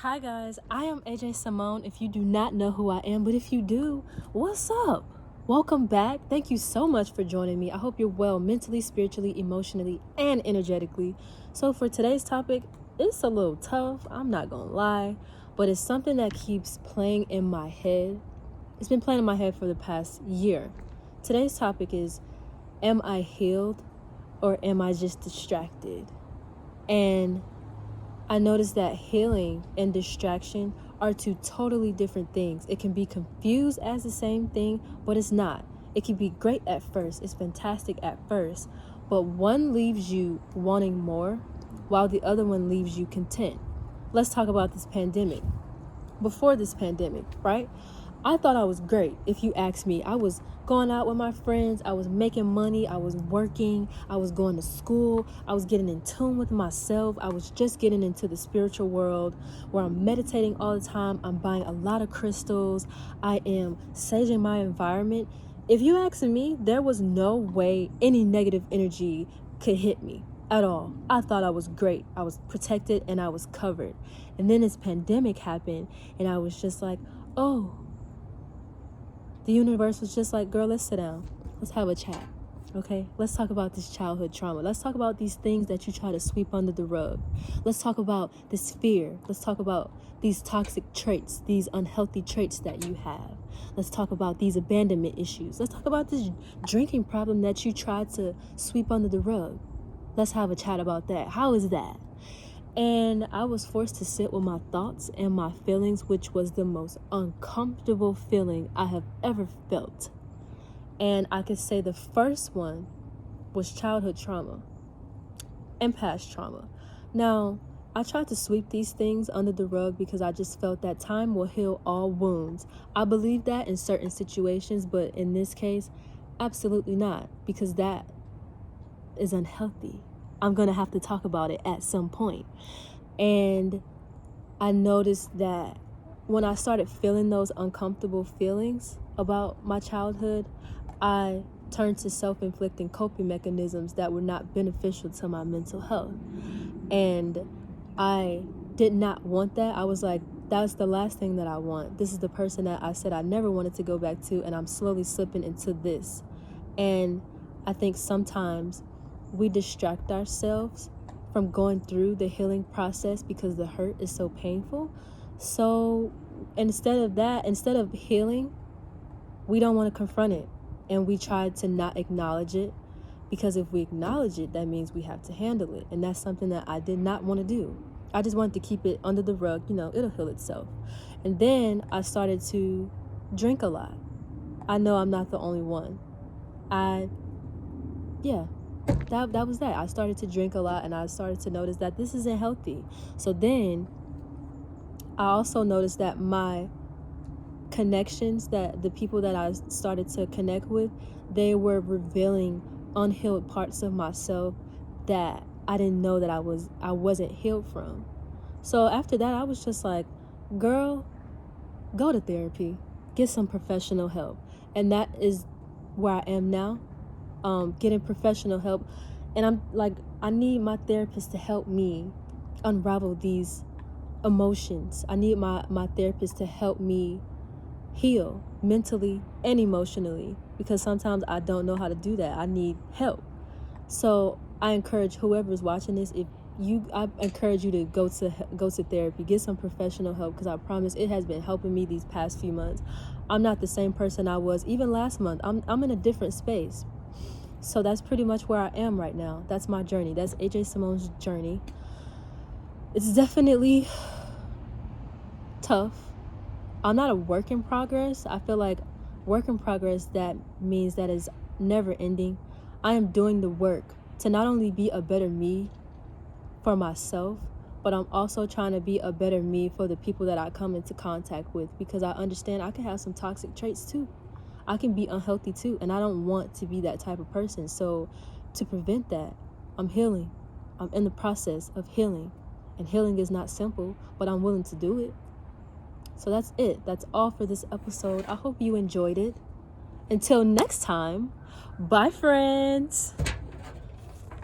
Hi guys, I am AJ Simoane. If you do not know who I am, but if you do, what's up? Welcome back. Thank you so much for joining me. I hope you're well mentally, spiritually, emotionally, and energetically. So for today's topic, it's a little tough, I'm not gonna lie, but it's something that keeps playing in my head. It's been playing in my head for the past year. Today's topic is, am I healed or am I just distracted? And I noticed that healing and distraction are two totally different things. It can be confused as the same thing, but it's not. It can be great at first. It's fantastic at first, but one leaves you wanting more while the other one leaves you content. Let's talk about this pandemic. Before this pandemic, right? I thought I was great. If you ask me, I was going out with my friends. I was making money. I was working. I was going to school. I was getting in tune with myself. I was just getting into the spiritual world where I'm meditating all the time. I'm buying a lot of crystals. I am saging my environment. If you ask me, there was no way any negative energy could hit me at all. I thought I was great. I was protected and I was covered. And then this pandemic happened and I was just like, oh, the universe was just like, girl, let's sit down. Let's have a chat. Okay? Let's talk about this childhood trauma. Let's talk about these things that you try to sweep under the rug. Let's talk about this fear. Let's talk about these toxic traits, these unhealthy traits that you have. Let's talk about these abandonment issues. Let's talk about this drinking problem that you tried to sweep under the rug. Let's have a chat about that. How is that? And I was forced to sit with my thoughts and my feelings, which was the most uncomfortable feeling I have ever felt. And I could say the first one was childhood trauma and past trauma. Now, I tried to sweep these things under the rug because I just felt that time will heal all wounds. I believe that in certain situations, but in this case, absolutely not, because that is unhealthy. I'm going to have to talk about it at some point. And I noticed that when I started feeling those uncomfortable feelings about my childhood, I turned to self-inflicting coping mechanisms that were not beneficial to my mental health. And I did not want that. I was like, that's the last thing that I want. This is the person that I said I never wanted to go back to, and I'm slowly slipping into this. And I think sometimes we distract ourselves from going through the healing process because the hurt is so painful. So instead of healing, we don't want to confront it. And we try to not acknowledge it, because if we acknowledge it, that means we have to handle it. And that's something that I did not want to do. I just wanted to keep it under the rug, it'll heal itself. And then I started to drink a lot. I know I'm not the only one. That was that. I started to drink a lot and I started to notice that this isn't healthy. So then I also noticed that my connections, that the people that I started to connect with, they were revealing unhealed parts of myself that I didn't know that I wasn't healed from. So after that, I was just like, girl, go to therapy, get some professional help. And that is where I am now. Getting professional help, and I'm like, I need my therapist to help me unravel these emotions. I need my therapist to help me heal mentally and emotionally, because sometimes I don't know how to do that. I need help. So I encourage whoever's watching this, I encourage you to go to therapy, get some professional help, because I promise it has been helping me these past few months. I'm not the same person I was even last month. I'm in a different space. So that's pretty much where I am right now. That's my journey. That's AJ Simoane's journey. It's definitely tough. I'm not a work in progress. I feel like work in progress, that means that is never ending. I am doing the work to not only be a better me for myself, but I'm also trying to be a better me for the people that I come into contact with, because I understand I can have some toxic traits too. I can be unhealthy too, and I don't want to be that type of person. So to prevent that, I'm healing. I'm in the process of healing. And healing is not simple, but I'm willing to do it. So that's it. That's all for this episode. I hope you enjoyed it. Until next time, bye friends.